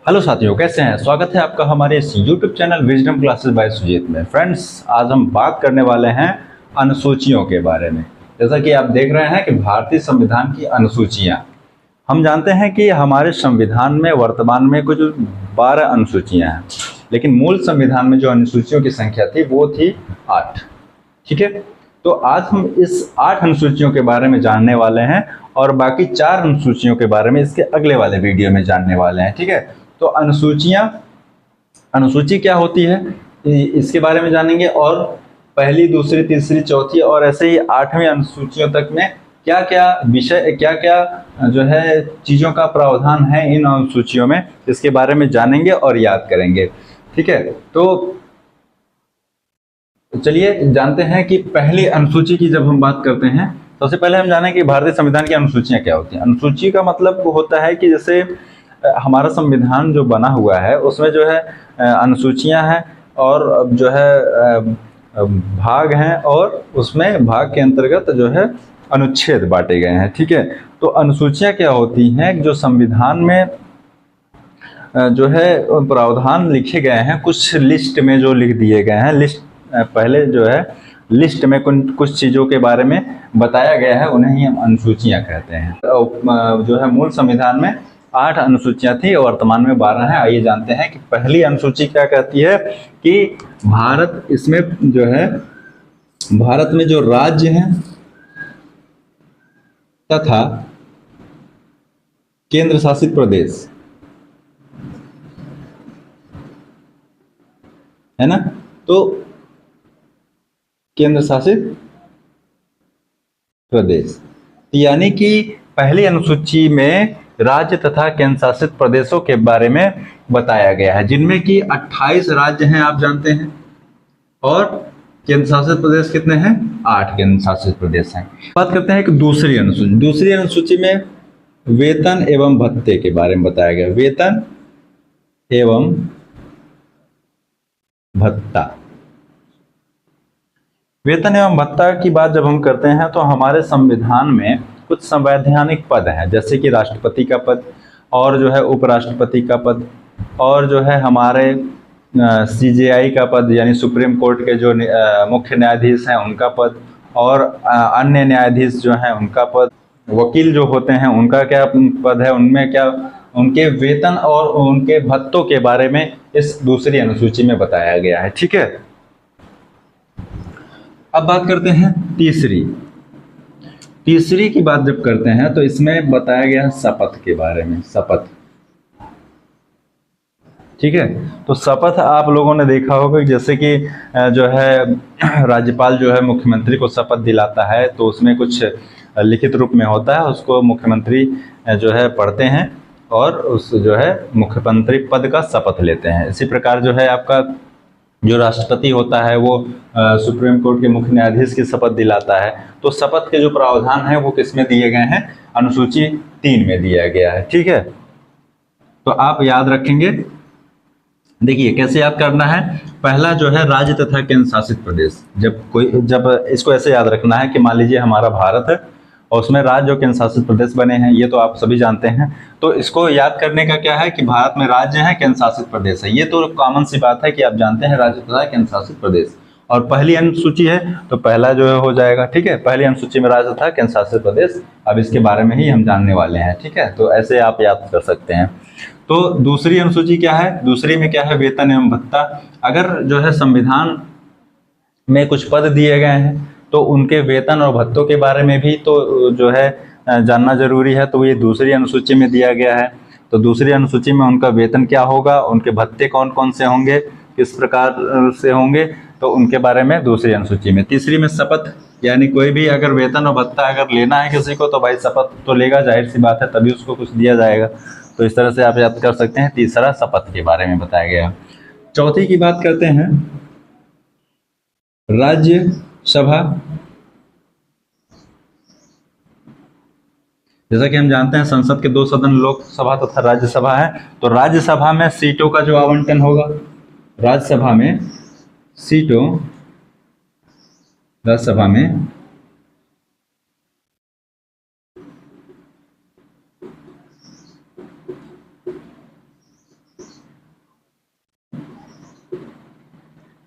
Hello साथियों, कैसे हैं। स्वागत है आपका हमारे इस YouTube channel wisdom classes by Sujeet में। फ्रेंड्स, आज हम बात करने वाले हैं अनुसूचियों के बारे में। जैसा कि आप देख रहे हैं कि भारतीय संविधान की अनुसूचियां, हम जानते हैं कि हमारे संविधान में वर्तमान में कुछ 12 अनुसूचियां हैं, लेकिन मूल संविधान में जो अनुसूचियों की संख्या थी वो थी 8। ठीक है, तो आज हम इस 8 अनुसूचियों के बारे में जानने वाले हैं और बाकी 4 अनुसूचियों के बारे में इसके अगले वाले वीडियो में जानने वाले हैं। ठीक है, तो अनुसूची क्या होती है इसके बारे में जानेंगे, और पहली, दूसरी, तीसरी, चौथी और ऐसे ही 8वीं अनुसूचियों तक में क्या क्या विषय, क्या क्या जो है चीज़ों का प्रावधान है इन अनुसूचियों में, इसके बारे में जानेंगे और याद करेंगे। ठीक है, तो चलिए जानते हैं कि पहली अनुसूची की जब हम बात करते हैं, सबसे पहले हम जानें कि भारतीय संविधान की अनुसूचियां क्या होती हैं। अनुसूची का मतलब होता है कि जैसे हमारा संविधान जो बना हुआ है उसमें जो है अनुसूचियां हैं और जो है भाग हैं, और उसमें भाग के अंतर्गत जो है अनुच्छेद बांटे गए हैं। ठीक है, तो अनुसूचियां क्या होती हैं, जो संविधान में जो है प्रावधान लिखे गए हैं, कुछ लिस्ट में जो लिख दिए गए हैं। लिस्ट पहले जो है लिस्ट में कुछ चीज़ों के बारे में बताया गया है, उन्हें ही हम अनुसूचियां कहते हैं। तो जो है मूल संविधान में 8 अनुसूचियां थी और वर्तमान में 12 हैं। आइए जानते हैं कि पहली अनुसूची क्या कहती है कि भारत, इसमें जो है भारत में जो राज्य हैं तथा केंद्र शासित प्रदेश है ना, तो केंद्र शासित प्रदेश, यानी कि पहली अनुसूची में राज्य तथा केंद्र शासित प्रदेशों के बारे में बताया गया है, जिनमें कि 28 राज्य हैं, आप जानते हैं, और केंद्र शासित प्रदेश कितने हैं? 8 केंद्र शासित प्रदेश हैं। बात करते हैं कि दूसरी अनुसूची में वेतन एवं भत्ते के बारे में बताया गया। वेतन एवं भत्ता, वेतन एवं भत्ता की बात जब हम करते हैं तो हमारे संविधान में कुछ संवैधानिक पद हैं, जैसे कि राष्ट्रपति का पद, और जो है उपराष्ट्रपति का पद, और जो है हमारे सीजेआई का पद, यानी सुप्रीम कोर्ट के जो मुख्य न्यायाधीश हैं उनका पद, और अन्य न्यायाधीश जो हैं उनका पद, वकील जो होते हैं उनका क्या पद है, उनमें क्या उनके वेतन और उनके भत्तों के बारे में इस दूसरी अनुसूची में बताया गया है। ठीक है, अब बात करते हैं तीसरी की बात जब करते हैं तो इसमें बताया गया है शपथ के बारे में। शपथ, ठीक है, तो शपथ आप लोगों ने देखा होगा, जैसे कि जो है राज्यपाल जो है मुख्यमंत्री को शपथ दिलाता है, तो उसमें कुछ लिखित रूप में होता है, उसको मुख्यमंत्री जो है पढ़ते हैं और उस जो है मुख्यमंत्री पद का शपथ लेते हैं। इसी प्रकार जो है आपका जो राष्ट्रपति होता है वो सुप्रीम कोर्ट के मुख्य न्यायाधीश की शपथ दिलाता है। तो शपथ के जो प्रावधान है वो किसमें दिए गए हैं? अनुसूची 3 में दिया गया है। ठीक है, तो आप याद रखेंगे। देखिए कैसे याद करना है। पहला जो है राज्य तथा केंद्र शासित प्रदेश, जब इसको ऐसे याद रखना है कि मान लीजिए हमारा भारत है और उसमें राज्य और केंद्र शासित प्रदेश बने हैं, ये तो आप सभी जानते हैं। तो इसको याद करने का क्या है कि भारत में राज्य है, केंद्र शासित प्रदेश है, ये तो कॉमन सी बात है कि आप जानते हैं राज्य तथा केंद्र शासित प्रदेश। और पहली अनुसूची है तो पहला जो है हो जाएगा। ठीक है, पहली अनुसूची में राज्य तथा केंद्र शासित प्रदेश, अब इसके बारे में ही हम जानने वाले हैं। ठीक है, तो ऐसे आप याद कर सकते हैं। तो दूसरी अनुसूची क्या है? दूसरी में क्या है? वेतन एवं भत्ता। अगर जो है संविधान में कुछ पद दिए गए हैं तो उनके वेतन और भत्तों के बारे में भी तो जो है जानना जरूरी है, तो ये दूसरी अनुसूची में दिया गया है। तो दूसरी अनुसूची में उनका वेतन क्या होगा, उनके भत्ते कौन कौन से होंगे, किस प्रकार से होंगे, तो उनके बारे में दूसरी अनुसूची में। तीसरी में शपथ, यानी कोई भी अगर वेतन और भत्ता अगर लेना है किसी को तो भाई शपथ तो लेगा, जाहिर सी बात है, तभी उसको कुछ दिया जाएगा। तो इस तरह से आप याद कर सकते हैं। तीसरा शपथ के बारे में बताया गया। चौथी की बात करते हैं, राज्यसभा। जैसा कि हम जानते हैं संसद के 2 सदन लोकसभा तथा राज्यसभा है। तो राज्यसभा में सीटों का जो आवंटन होगा, राज्यसभा में सीटों, राज्यसभा में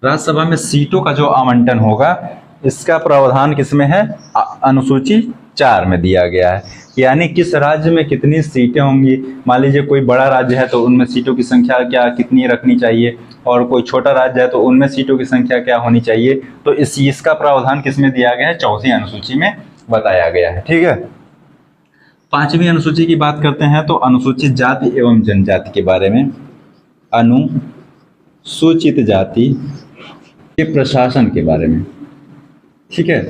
राज्यसभा में सीटों का जो आवंटन होगा इसका प्रावधान किसमें है? अनुसूची 4 में दिया गया है। यानी किस राज्य में कितनी सीटें होंगी। मान लीजिए कोई बड़ा राज्य है तो उनमें सीटों की संख्या क्या कितनी रखनी चाहिए, और कोई छोटा राज्य है तो उनमें सीटों की संख्या क्या होनी चाहिए। तो इसका प्रावधान किसमें दिया गया है? 4वीं अनुसूची में बताया गया है। ठीक है, 5वीं अनुसूची की बात करते हैं तो अनुसूचित जाति एवं जनजाति के बारे में। अनुसूचित जाति के प्रशासन के बारे में। ठीक है,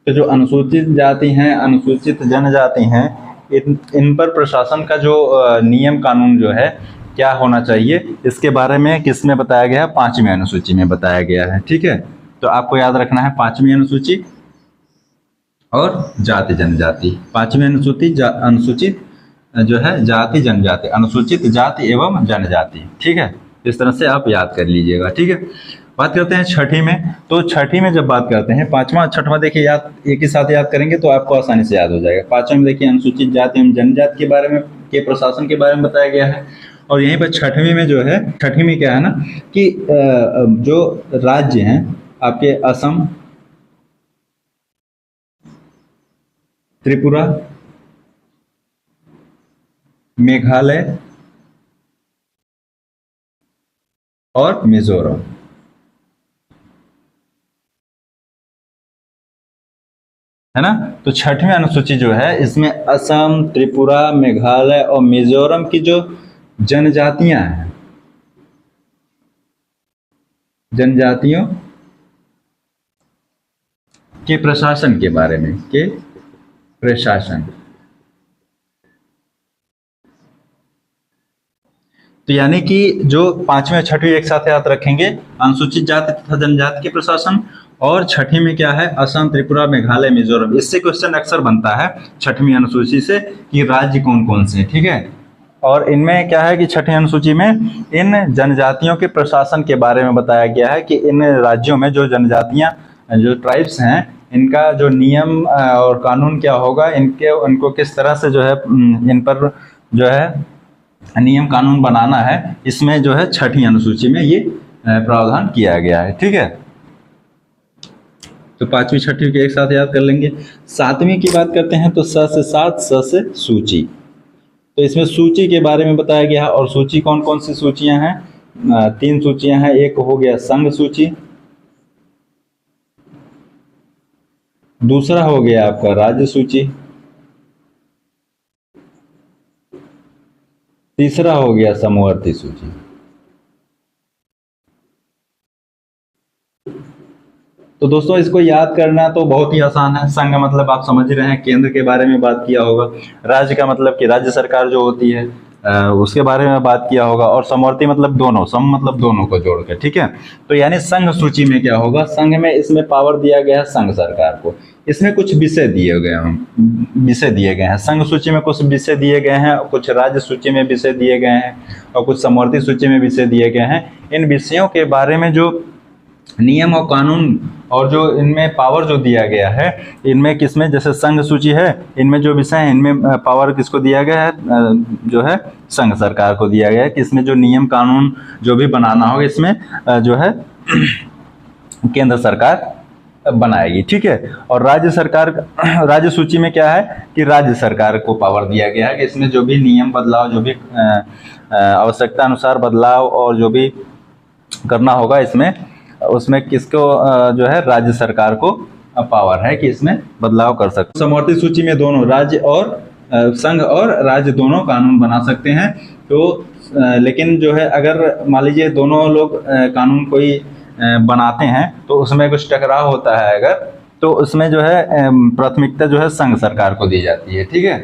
तो जो अनुसूचित जाति हैं, अनुसूचित जनजाति हैं, इन पर प्रशासन का जो नियम कानून जो है क्या होना चाहिए, इसके बारे में किसमें बताया गया है? 5वीं अनुसूची में बताया गया है। ठीक है, तो आपको याद रखना है 5वीं अनुसूची और जाति जनजाति। 5वीं अनुसूचित जो है जाति जनजाति, अनुसूचित जाति एवं जनजाति। ठीक है, इस तरह से आप याद कर लीजिएगा। ठीक है, बात करते हैं 6ठी में। तो 6ठी में जब बात करते हैं, 5वां 6वां देखिए याद एक ही साथ याद करेंगे तो आपको आसानी से याद हो जाएगा। 5वें में देखिए अनुसूचित जाति एवं जनजाति के बारे में, के प्रशासन के बारे में बताया गया है। और यहीं पर 6वीं में जो है, 6वीं में क्या है ना कि जो राज्य हैं आपके असम, त्रिपुरा, मेघालय और मिजोरम, है ना। तो 6वीं अनुसूची जो है इसमें असम, त्रिपुरा, मेघालय और मिजोरम की जो जनजातियां हैं, जनजातियों के प्रशासन के बारे में, के प्रशासन। तो यानी कि जो 5वीं और 6वीं एक साथ याद रखेंगे, अनुसूचित जाति तथा जनजाति के प्रशासन, और 6वीं में क्या है? असम, त्रिपुरा, मेघालय, मिजोरम। इससे क्वेश्चन अक्सर बनता है 6वीं अनुसूची से कि राज्य कौन कौन से। ठीक है, और इनमें क्या है कि 6वीं अनुसूची में इन जनजातियों के प्रशासन के बारे में बताया गया है कि इन राज्यों में जो जनजातियां, जो ट्राइब्स हैं, इनका जो नियम और कानून क्या होगा, उनको किस तरह से जो है इन पर जो है नियम कानून बनाना है, इसमें जो है 6वीं अनुसूची में ये प्रावधान किया गया है। ठीक है, तो 5वीं 6वीं के एक साथ याद कर लेंगे। 7वीं की बात करते हैं तो स से 7, स से सूची। तो इसमें सूची के बारे में बताया गया है। और सूची कौन कौन सी सूचियां हैं? 3 सूचियां हैं। एक हो गया संघ सूची, दूसरा हो गया आपका राज्य सूची, तीसरा हो गया समवर्ती सूची। तो दोस्तों इसको याद करना तो बहुत ही आसान है। संघ मतलब आप समझ रहे हैं, केंद्र के बारे में बात किया होगा। राज्य का मतलब कि राज्य सरकार जो होती है उसके बारे में बात किया होगा। और समवर्ती मतलब दोनों, सम मतलब दोनों को जोड़ के। ठीक है, तो यानी संघ सूची में क्या होगा? संघ में इसमें पावर दिया गया है संघ सरकार को। इसमें कुछ विषय दिए गए हैं। संघ सूची में कुछ विषय दिए गए हैं, कुछ राज्य सूची में विषय दिए गए हैं, और कुछ समवर्ती सूची में विषय दिए गए हैं। इन विषयों के बारे में जो नियम और कानून और जो इनमें पावर जो दिया गया है, इनमें किसमें, जैसे संघ सूची है, इनमें जो विषय है इनमें पावर किसको दिया गया है? जो है संघ सरकार को दिया गया है कि इसमें जो नियम कानून जो भी बनाना होगा इसमें जो है केंद्र सरकार बनाएगी। ठीक है, और राज्य सरकार, राज्य सूची में क्या है कि राज्य सरकार को पावर दिया गया है कि इसमें जो भी नियम बदलाव, जो भी आवश्यकता अनुसार बदलाव और जो भी करना होगा इसमें, उसमें किसको जो है राज्य सरकार को पावर है कि इसमें बदलाव कर सकते। समवर्ती सूची में दोनों राज्य और संघ और राज्य दोनों कानून बना सकते हैं। तो लेकिन जो है अगर मान लीजिए दोनों लोग कानून कोई बनाते हैं तो उसमें कुछ टकराव होता है अगर, तो उसमें जो है प्राथमिकता जो है संघ सरकार को दी जाती है। ठीक है,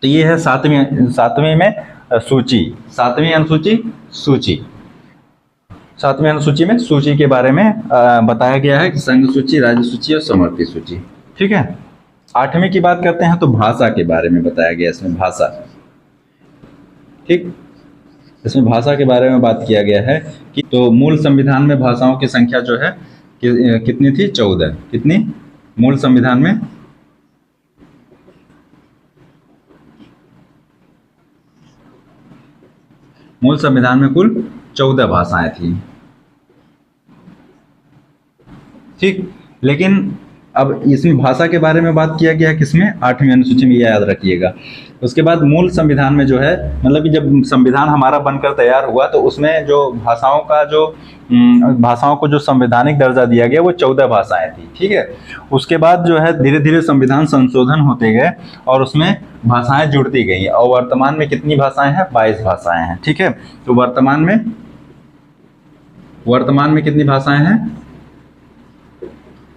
तो ये है 7वीं में सूची, 7वीं अनुसूची सूची। 7वीं अनुसूची में सूची के बारे में बताया गया है कि संघ सूची, राज्य सूची और समवर्ती सूची। ठीक है, 8वीं की बात करते हैं तो भाषा के बारे में बताया गया इसमें, भाषा। ठीक, इसमें भाषा के बारे में बात किया गया है कि तो मूल संविधान में भाषाओं की संख्या जो है कितनी थी? 14। कितनी? मूल संविधान में कुल 14 भाषाएं थी। ठीक। लेकिन अब इसमें भाषा के बारे में बात किया गया किसमें, 8वीं अनुसूची में, याद रखिएगा। उसके बाद मूल संविधान में जो है, मतलब कि जब संविधान हमारा बनकर तैयार हुआ तो उसमें जो भाषाओं को जो संवैधानिक दर्जा दिया गया वो 14 भाषाएं थी, ठीक है। उसके बाद जो है धीरे धीरे संविधान संशोधन होते गए और उसमें भाषाएं जुड़ती गई और वर्तमान में कितनी भाषाएं हैं, 22 भाषाएं हैं, ठीक है। तो वर्तमान में कितनी भाषाएं हैं,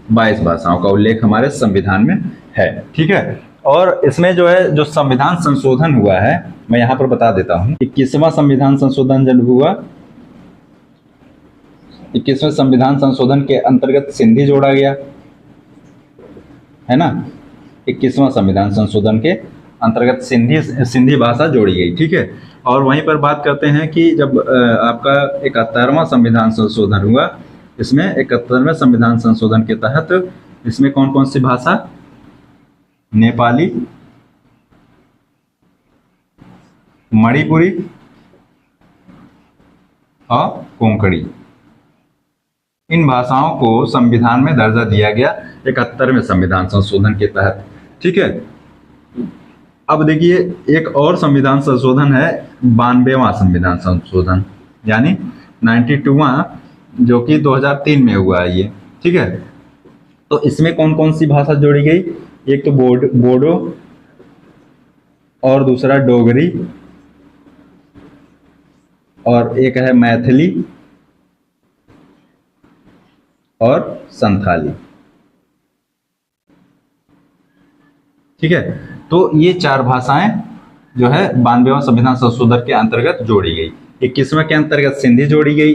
22 भाषाओं का उल्लेख हमारे संविधान में है, ठीक है। और इसमें जो है जो संविधान संशोधन हुआ है, मैं यहां पर बता देता हूं। 21वां संविधान संशोधन जब हुआ, 21वें संविधान संशोधन के अंतर्गत सिंधी जोड़ा गया, है ना। 21वां संविधान संशोधन के अंतर्गत सिंधी भाषा जोड़ी गई, ठीक है। और वहीं पर बात करते हैं कि जब आपका 71वां संविधान संशोधन हुआ, इसमें 71वें संविधान संशोधन के तहत इसमें कौन कौन सी भाषा, नेपाली, मणिपुरी और कोंकणी, इन भाषाओं को संविधान में दर्जा दिया गया 71वें संविधान संशोधन के तहत, ठीक है। अब देखिए एक और संविधान संशोधन है 92वां संविधान संशोधन, यानी 92वां, जो कि 2003 में हुआ है ये, ठीक है। तो इसमें कौन कौन सी भाषा जोड़ी गई, एक तो बोडो और दूसरा डोगरी और एक है मैथिली और संथाली, ठीक है। तो ये 4 भाषाएं जो है 92वां संविधान संशोधन के अंतर्गत जोड़ी गई। 21वें के अंतर्गत सिंधी जोड़ी गई,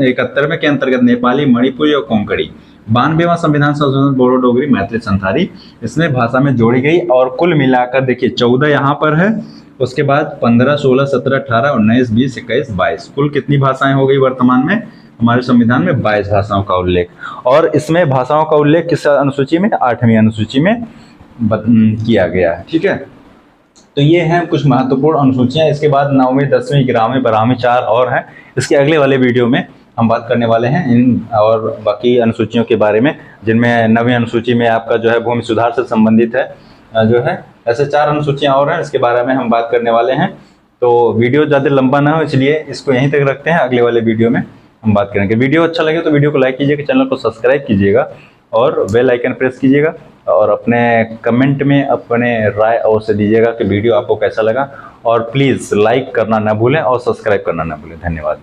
71वें के अंतर्गत नेपाली, मणिपुरी और कोंकणी, 92वां संविधान संशोधन बोडो, डोगरी, मैथिली, संथाली इसमें भाषा में जोड़ी गई। और कुल मिलाकर देखिए 14 यहाँ पर है, उसके बाद 15, 16, 17, 18, 19, 20, 21, 22, कुल कितनी भाषाएं हो गई वर्तमान में हमारे संविधान में, 22 भाषाओं का उल्लेख। और इसमें भाषाओं का उल्लेख किस अनुसूची में, 8वीं अनुसूची में किया गया है, ठीक है। तो ये हैं कुछ महत्वपूर्ण अनुसूचियां। इसके बाद 9वीं, 10वीं, 11वीं, 12वीं 4 और हैं। इसके अगले वाले वीडियो में हम बात करने वाले हैं इन और बाकी अनुसूचियों के बारे में, जिनमें 9वीं अनुसूची में आपका जो है भूमि सुधार से संबंधित है जो है, ऐसे 4 अनुसूचियां और हैं, इसके बारे में हम बात करने वाले हैं। तो वीडियो ज़्यादा लंबा ना हो इसलिए इसको यहीं तक रखते हैं, अगले वाले वीडियो में हम बात करेंगे। वीडियो अच्छा लगे तो वीडियो को लाइक कीजिएगा, चैनल को सब्सक्राइब कीजिएगा और बेल आइकन प्रेस कीजिएगा और अपने कमेंट में अपने राय अवश्य दीजिएगा कि वीडियो आपको कैसा लगा। और प्लीज़ लाइक करना ना भूलें और सब्सक्राइब करना ना भूलें। धन्यवाद।